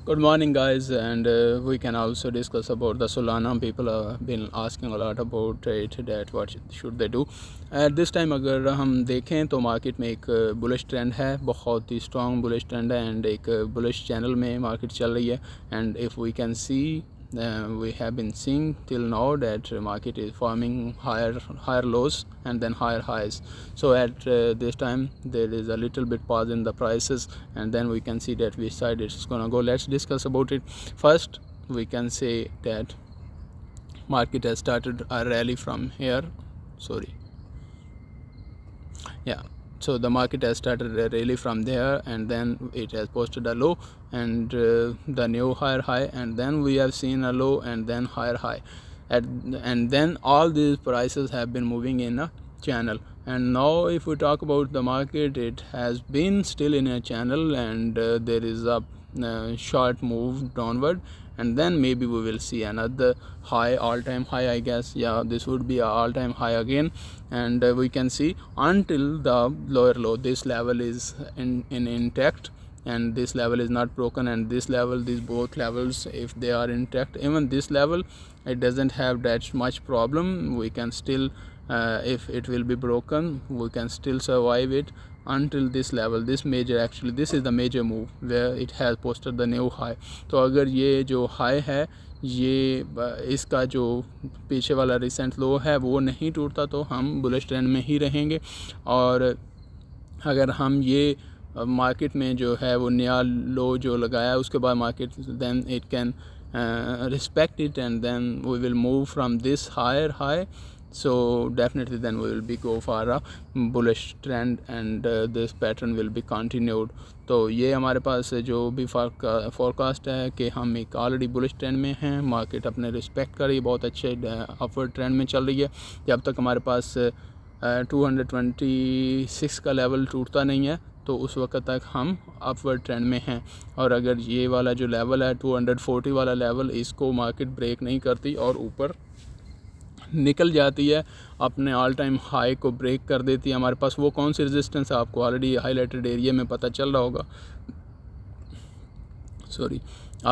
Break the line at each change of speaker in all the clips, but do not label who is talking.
Good morning, guys, and we can also discuss about the Solana. People have been asking a lot about it, that what should they do. At this time अगर हम देखें तो market में एक bullish trend है, बहुत ही strong bullish trend है, एंड एक बुलिश चैनल में मार्केट चल रही है. And if we can see we have been seeing till now that market is forming higher lows and then higher highs. So at this time there is a little bit pause in the prices, and then we can see that which side it's gonna go. Let's discuss about it. First, we can say that market has started a rally from here. So the market has started a rally from there, and then it has posted a low and the new higher high, and then we have seen a low and then higher high, and then all these prices have been moving in a channel. And now if we talk about the market, it has been still in a channel, and there is a short move downward, and then maybe we will see another high, all-time high, I guess. Yeah, this would be a all-time high again, and we can see until the lower low, this level is intact, and this level is not broken, and this level, these both levels, if they are intact, even this level, it doesn't have that much problem. We can still if it will be broken, we can still survive it until this level. This major, actually this is the major move where it has posted the new high. तो अगर ये जो high है, ये इसका जो पीछे वाला रिसेंट लो है वो नहीं टूटता तो हम बुलिश ट्रेंड में ही रहेंगे. और अगर हम ये मार्केट में जो है वो नया लो जो लगाया उसके बाद market, then it can respect it, and then we will move from this higher high. So definitely then we will be go for a bullish trend, and this pattern will be continued. तो ये हमारे पास जो भी forecast है कि हम एक already bullish trend में हैं, मार्केट अपने रिस्पेक्ट कर रही है, बहुत अच्छे अपवर्ड ट्रेंड में चल रही है. जब तक हमारे पास 226 का लेवल टूटता नहीं है तो उस वक्त तक हम अपवर्ड ट्रेंड में हैं. और अगर ये वाला जो लेवल है 240 वाला लेवल, इसको मार्केट ब्रेक नहीं करती और ऊपर निकल जाती है, अपने ऑल टाइम हाई को ब्रेक कर देती है, हमारे पास वो कौन सी रेजिस्टेंस है आपको ऑलरेडी हाईलाइटेड एरिया में पता चल रहा होगा.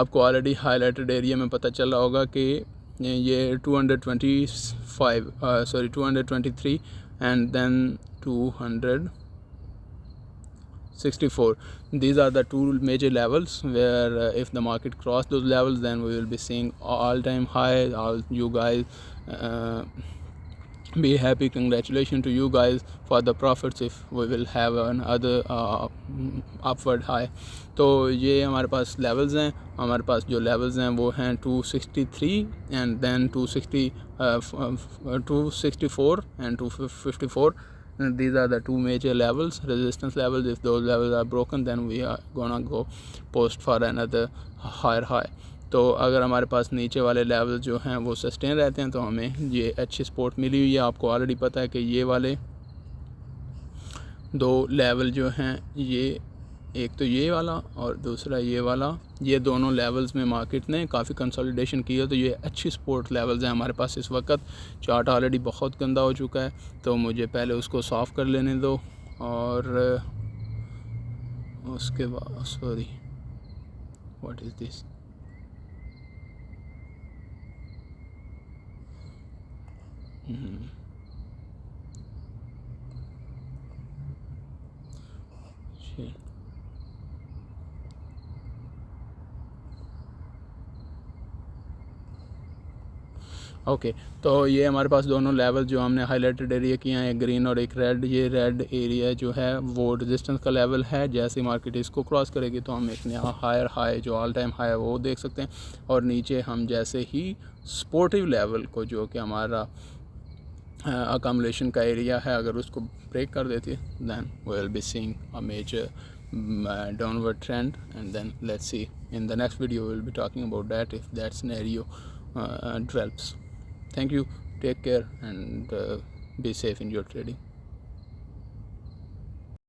आपको ऑलरेडी हाईलाइटेड एरिया में पता चल रहा होगा कि ये 223 and then 264. These are the two major levels where if the market cross those levels, then we will be seeing all-time high. All you guys be happy. Congratulations to you guys for the profits if we will have another upward high. तो ये हमारे पास levels हैं. हमारे पास जो levels हैं वो हैं 263 and then 264 and 254. These are the two major levels, resistance levels. If those levels are broken, then we are gonna go post for another higher high. तो अगर हमारे पास नीचे वाले लेवल जो हैं वो सस्टेन रहते हैं तो हमें ये अच्छी सपोर्ट मिली हुई है. आपको ऑलरेडी पता है कि ये वाले दो लेवल जो हैं, ये एक तो ये वाला और दूसरा ये वाला, ये दोनों लेवल्स में मार्केट ने काफ़ी कंसोलिडेशन की है. तो ये अच्छी सपोर्ट लेवल्स हैं हमारे पास इस वक्त. चार्ट ऑलरेडी बहुत गंदा हो चुका है, तो मुझे पहले उसको सॉफ़ कर लेने दो, और उसके बाद व्हाट इज़ दिस. ओके, तो ये हमारे पास दोनों लेवल जो हमने हाईलाइटेड एरिया किए हैं, एक ग्रीन और एक रेड. ये रेड एरिया जो है वो रेजिस्टेंस का लेवल है. जैसे ही मार्केट इसको क्रॉस करेगी तो हम एक नया हायर हाई जो ऑल टाइम हाई है वो देख सकते हैं. और नीचे हम जैसे ही सपोर्टिव लेवल को, जो कि हमारा अकामुलेशन का एरिया है, अगर उसको ब्रेक कर देती है, then we will be seeing a major downward trend. And then let's see, in the next video we will be talking about that if that scenario develops. Thank you, take care, and be safe in your trading.